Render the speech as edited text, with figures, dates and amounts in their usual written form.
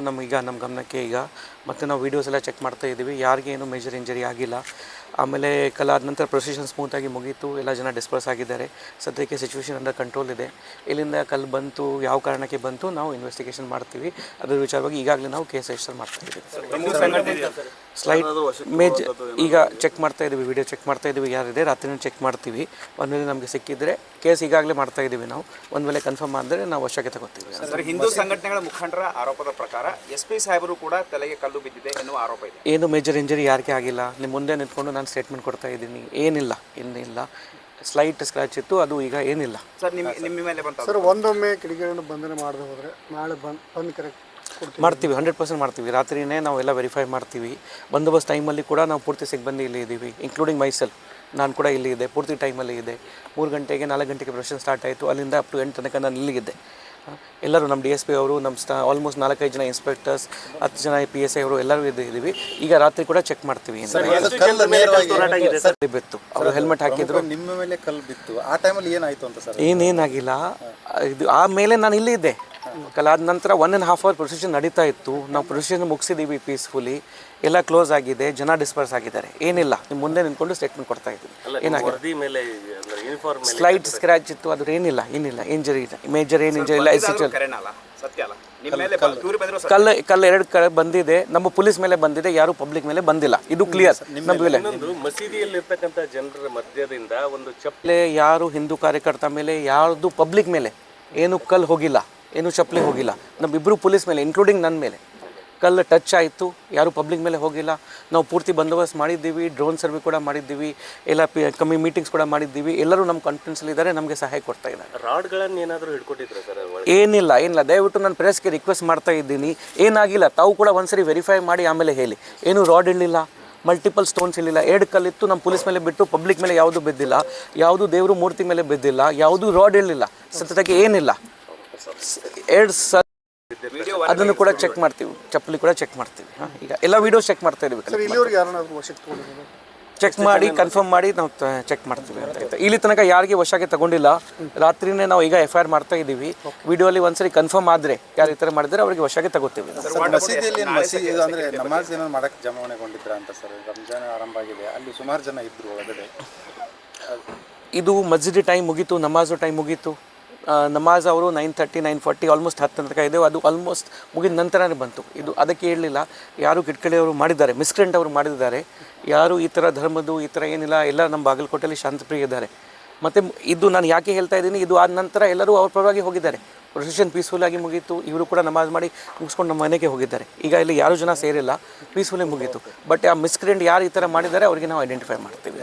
ನಮಗೀಗ ನಮ್ಮ ಗಮನಕ್ಕೆ ಈಗ ಮತ್ತು ನಾವು ವೀಡಿಯೋಸ್ ಎಲ್ಲ ಚೆಕ್ ಮಾಡ್ತಾ ಇದ್ದೀವಿ, ಯಾರಿಗೇನು ಮೇಜರ್ ಇಂಜರಿ ಆಗಿಲ್ಲ. ಆಮೇಲೆ ಕಲಾದ ನಂತರ ಪ್ರೊಸೆಷನ್ ಸ್ಮೂತಾಗಿ ಮುಗೀತು, ಎಲ್ಲ ಜನ ಡಿಸ್ಪರ್ಸ್ ಆಗಿದ್ದಾರೆ. ಸದ್ಯಕ್ಕೆ ಸಿಚುವೇಶನ್ ಅಂಡರ್ ಕಂಟ್ರೋಲ್ ಇದೆ. ಇಲ್ಲಿಂದ ಕಲ್ಲು ಬಂತು, ಯಾವ ಕಾರಣಕ್ಕೆ ಬಂತು ನಾವು ಇನ್ವೆಸ್ಟಿಗೇಷನ್ ಮಾಡ್ತೀವಿ. ಅದರ ವಿಚಾರವಾಗಿ ಈಗಾಗಲೇ ನಾವು ಕೇಸ್ ರಿಜಿಸ್ಟರ್ ಮಾಡ್ತಾ ಇದ್ದೀವಿ. ಸ್ಲೈಟ್ ಈಗ ಚೆಕ್ ಮಾಡ್ತಾ ಇದ್ದೀವಿ, ವಿಡಿಯೋ ಚೆಕ್ ಮಾಡ್ತಾ ಇದ್ದೀವಿ, ಯಾರಿದೆ ರಾತ್ರಿನೂ ಚೆಕ್ ಮಾಡ್ತೀವಿ. ಒಂದು ವೇಳೆ ನಮಗೆ ಸಿಕ್ಕಿದ್ರೆ ಕೇಸ್ ಈಗಾಗಲೇ ಮಾಡ್ತಾ ಇದ್ದೀವಿ ನಾವು. ಒಂದು ವೇಳೆ ಕನ್ಫರ್ಮ್ ಆದರೆ ನಾವು ವಶಕ್ಕೆ ತಗೋತೀವಿ. ಸರ್, ಹಿಂದೂ ಸಂಘಟನೆಗಳ ಮುಖಂಡರ ಆರೋಪದ ಪ್ರಕಾರ SP ಸಾಹೇಬರು ಕೂಡ ತಲೆಗೆ ಕಲ್ಲು ಬಿದ್ದಿದೆ ಎನ್ನುವ ಆರೋಪ ಇದೆ. ಏನು ಮೇಜರ್ ಇಂಜರಿ ಯಾರಿಗೆ ಆಗಿಲ್ಲ. ನಿಮ್ಮ ಮುಂದೆ ನಿಂತ್ಕೊಂಡು ನಾನು ಸ್ಟೇಟ್ಮೆಂಟ್ ಕೊಡ್ತಾ ಇದ್ದೀನಿ, ಏನಿಲ್ಲ. ಸ್ಲೈಟ್ ಸ್ಕ್ರಾಚ್ ಇತ್ತು, ಅದು ಈಗ ಏನಿಲ್ಲ. ಸರ್, ನಿಮ್ಮ ಮೇಲೆ ಬಂತ ಸರ್, ಒಂದೊಮ್ಮೆ ಕಿಡಿಗೇಡಿಯನ್ನು ಬಂಧನ ಮಾಡದೆ ಹೋದರೆ ನಾಳೆ ಬಂದು ಕರೆಕ್ಟ್ ಮಾಡ್ತೀವಿ, 100% ಮಾಡ್ತೀವಿ. ರಾತ್ರಿನೇ ನಾವೆಲ್ಲ ವೆರಿಫೈ ಮಾಡ್ತೀವಿ. ಬಂದೋಬಸ್ತ್ ಟೈಮಲ್ಲಿ ಕೂಡ ನಾವು ಪೂರ್ತಿ ಸಿಬ್ಬಂದಿ ಇಲ್ಲಿ ಇದ್ದೀವಿ, ಇನ್ಕ್ಲೂಡಿಂಗ್ ಮೈಸೆಲ್ಫ್. ನಾನು ಕೂಡ ಇಲ್ಲಿ ಇದೆ, ಪೂರ್ತಿ ಟೈಮಲ್ಲಿ ಇದೆ. 3 ಗಂಟೆಗೆ 4 ಗಂಟೆಗೆ ಪ್ರೊಸೆಷನ್ ಸ್ಟಾರ್ಟ್ ಆಯಿತು, ಅಲ್ಲಿಂದ ಅಪ್ ಟು 8 ತನಕ ನಾನು ಇಲ್ಲಿಗಿದ್ದೆ. ಎಲ್ಲರೂ ನಮ್ಮ DSP ಅವರು, ನಮ್ಮ ಆಲ್ಮೋಸ್ಟ್ 4-5 ಜನ ಇನ್ಸ್ಪೆಕ್ಟರ್ಸ್, 10 ಜನ PSI ಅವರು ಎಲ್ಲರೂ ಇದ್ದೀವಿ. ಈಗ ರಾತ್ರಿ ಕೂಡ ಚೆಕ್ ಮಾಡ್ತೀವಿ. ಬಿತ್ತು, ಅವರು ಹೆಲ್ಮೆಟ್ ಹಾಕಿದ್ರು. ನಿಮ್ಮ ಮೇಲೆ ಕಲ್ಲು ಬಿತ್ತು, ಆ ಟೈಮಲ್ಲಿ ಏನಾಯಿತು ಅಂತ ಸರ್? ಏನಾಗಿಲ್ಲ. ಇದು ಆಮೇಲೆ ನಾನು ಇಲ್ಲೇ ಇದ್ದೆ. ಕಲಾದ ನಂತರ 1.5 ಅವರ್ ಪ್ರೊಸೆಷನ್ ನಡೀತಾ ಇತ್ತು. ನಾವು ಪ್ರೊಸೆಷನ್ ಮುಗಿಸಿದ್ದೀವಿ ಪೀಸ್ಫುಲಿ, ಎಲ್ಲ ಕ್ಲೋಸ್ ಆಗಿದೆ, ಜನ ಡಿಸ್ಪರ್ಸ್ ಆಗಿದ್ದಾರೆ. ಏನಿಲ್ಲ, ನಿಮ್ಮ ಮುಂದೆ ನಿಂತ್ಕೊಂಡು ಸ್ಟೇಟ್ಮೆಂಟ್ ಕೊಡ್ತಾ ಇದ್ದೀವಿ. ಏನಾಗಿದೆ, ಸ್ಲೈಟ್ ಸ್ಕ್ರಾಚ್ ಇತ್ತು, ಅದ್ರ ಏನಿಲ್ಲ ಇಂಜರಿ ಇಲ್ಲ, ಮೇಜರ್ ಏನು ಇಂಜರಿ ಇಲ್ಲ. ಕಲ್ಲು 2 ಕಡೆ ಬಂದಿದೆ, ನಮ್ಮ ಪೊಲೀಸ್ ಮೇಲೆ ಬಂದಿದೆ, ಯಾರು ಪಬ್ಲಿಕ್ ಮೇಲೆ ಬಂದಿಲ್ಲ. ಇದು ಕ್ಲಿಯರ್. ಮಸೀದಿಯಲ್ಲಿರ್ತಕ್ಕಂಥ ಜನರ ಮಧ್ಯದಿಂದ ಒಂದು ಚಪ್ಪಲೆ ಯಾರು ಹಿಂದೂ ಕಾರ್ಯಕರ್ತ ಮೇಲೆ, ಯಾರ್ದು ಪಬ್ಲಿಕ್ ಮೇಲೆ ಏನು ಕಲ್ಲು ಹೋಗಿಲ್ಲ, ಏನು ಚಪ್ಪಲಿ ಹೋಗಿಲ್ಲ. ನಮ್ಮಿಬ್ಬರು ಪೊಲೀಸ್ ಮೇಲೆ, ಇನ್ಕ್ಲೂಡಿಂಗ್ ನನ್ನ ಮೇಲೆ ಕಲ್ಲು ಟಚ್ ಆಯಿತು, ಯಾರು ಪಬ್ಲಿಕ್ ಮೇಲೆ ಹೋಗಿಲ್ಲ. ನಾವು ಪೂರ್ತಿ ಬಂದೋಬಸ್ತ್ ಮಾಡಿದ್ದೀವಿ, ಡ್ರೋನ್ ಸರ್ವೆ ಕೂಡ ಮಾಡಿದ್ದೀವಿ, ಎಲ್ಲ ಕಮ್ಮಿ ಮೀಟಿಂಗ್ಸ್ ಕೂಡ ಮಾಡಿದ್ದೀವಿ. ಎಲ್ಲರೂ ನಮ್ಮ ಕಾನ್ಫಿಡೆನ್ಸಲ್ಲಿದ್ದಾರೆ, ನಮಗೆ ಸಹಾಯ ಕೊಡ್ತಾ ಇದ್ದಾರೆ. ರಾಡ್ಗಳನ್ನು ಏನಾದರೂ ಹಿಡ್ಕೊಟ್ಟಿದ್ರೆ ಸರ್? ಏನಿಲ್ಲ. ದಯವಿಟ್ಟು ನಾನು ಪ್ರೆಸ್ಗೆ ರಿಕ್ವೆಸ್ಟ್ ಮಾಡ್ತಾ ಇದ್ದೀನಿ, ಏನಾಗಿಲ್ಲ. ತಾವು ಕೂಡ ಒಂದ್ಸರಿ ವೆರಿಫೈ ಮಾಡಿ ಆಮೇಲೆ ಹೇಳಿ. ಏನು ರಾಡ್ ಇರಲಿಲ್ಲ, ಮಲ್ಟಿಪಲ್ ಸ್ಟೋನ್ಸ್ ಇರಲಿಲ್ಲ, 2 ಕಲ್ಲಿತ್ತು. ನಮ್ಮ ಪೊಲೀಸ್ ಮೇಲೆ ಬಿಟ್ಟು ಪಬ್ಲಿಕ್ ಮೇಲೆ ಯಾವುದೂ ಬಿದ್ದಿಲ್ಲ, ಯಾವುದೂ ದೇವರು ಮೂರ್ತಿ ಮೇಲೆ ಬಿದ್ದಿಲ್ಲ, ಯಾವುದೂ ರಾಡ್ ಇರಲಿಲ್ಲ. ಸತತಕ್ಕೆ ಏನಿಲ್ಲ. 2 ಅದನ್ನು ಕೂಡ ಚೆಕ್ ಮಾಡ್ತೀವಿ, ಚಪ್ಪಲಿ ಕೂಡ ಚೆಕ್ ಮಾಡ್ತೀವಿ. ಈಗ ಎಲ್ಲ ವೀಡಿಯೋಸ್ ಚೆಕ್ ಮಾಡ್ತಾ ಇದ್ದೀವಿ. ಚೆಕ್ ಮಾಡಿ ಕನ್ಫರ್ಮ್ ಮಾಡಿ ನಾವು ಚೆಕ್ ಮಾಡ್ತೀವಿ ಅಂತ ಆಯ್ತು. ಇಲ್ಲಿ ತನಕ ಯಾರಿಗೆ ವಶಕ್ಕೆ ತಗೊಂಡಿಲ್ಲ. ರಾತ್ರಿನೇ ನಾವು ಈಗ FIR ಮಾಡ್ತಾ ಇದ್ದೀವಿ. ವಿಡಿಯೋಲಿ ಒಂದ್ಸರಿ ಕನ್ಫರ್ಮ್ ಆದರೆ ಯಾರು ಈ ಥರ ಮಾಡಿದರೆ ಅವರಿಗೆ ವಶಕ್ಕೆ ತಗೋತೀವಿ. ಮಸೀದಿಯಲ್ಲಿ ಅಂದರೆ ನಮಾಜ್ ಏನೋ ಮಾಡಕ್ಕೆ ಜಮಾವಣೆಗೊಂಡಿದ್ರ ಅಂತ ಸರ್? ರಂಜಾನ್ ಆರಂಭ ಆಗಿದೆ, ಅಲ್ಲಿ ಸುಮಾರು ಜನ ಇದ್ದರು ಒಳಗಡೆ. ಇದು ಮಸ್ಜಿದ್ ಟೈಮ್ ಮುಗೀತು, ನಮಾಜು ಟೈಮ್ ಮುಗೀತು. ನಮಾಜ್ ಅವರು 9:30 9:40 ಆಲ್ಮೋಸ್ಟ್ 10 ತನಕ ಇದೆ. ಅದು ಆಲ್ಮೋಸ್ಟ್ ಮುಗಿದ ನಂತರನೇ ಬಂತು. ಇದು ಅದಕ್ಕೆ ಹೇಳಲಿಲ್ಲ, ಯಾರು ಕಿಟ್ಕಳಿಯವರು ಮಾಡಿದ್ದಾರೆ, ಮಿಸ್ಕ್ರೆಂಟ್ ಅವರು ಮಾಡಿದ್ದಾರೆ. ಯಾರು ಈ ಥರ ಧರ್ಮದ್ದು ಈ ಥರ ಏನಿಲ್ಲ. ಎಲ್ಲ ನಮ್ಮ ಬಾಗಲಕೋಟೆಯಲ್ಲಿ ಶಾಂತಪ್ರಿಯ ಇದ್ದಾರೆ. ಮತ್ತು ಇದು ನಾನು ಯಾಕೆ ಹೇಳ್ತಾ ಇದ್ದೀನಿ, ಇದು ಆದ ನಂತರ ಎಲ್ಲರೂ ಅವ್ರ ಪರವಾಗಿ ಹೋಗಿದ್ದಾರೆ. ಪ್ರೊಸೆಷನ್ ಪೀಸ್ಫುಲ್ಲಾಗಿ ಮುಗೀತು. ಇವರು ಕೂಡ ನಮಾಜ್ ಮಾಡಿ ಮುಗಿಸ್ಕೊಂಡು ನಮ್ಮ ಮನೆಗೆ ಹೋಗಿದ್ದಾರೆ. ಈಗ ಇಲ್ಲಿ ಯಾರು ಜನ ಸೇರಿಲ್ಲ, ಪೀಸ್ಫುಲ್ಲಿ ಮುಗೀತು. ಬಟ್ ಆ ಮಿಸ್ಕ್ರೆಂಟ್ ಯಾರು ಈ ಥರ ಮಾಡಿದ್ದಾರೆ ಅವರಿಗೆ ನಾವು ಐಡೆಂಟಿಫೈ ಮಾಡ್ತೀವಿ.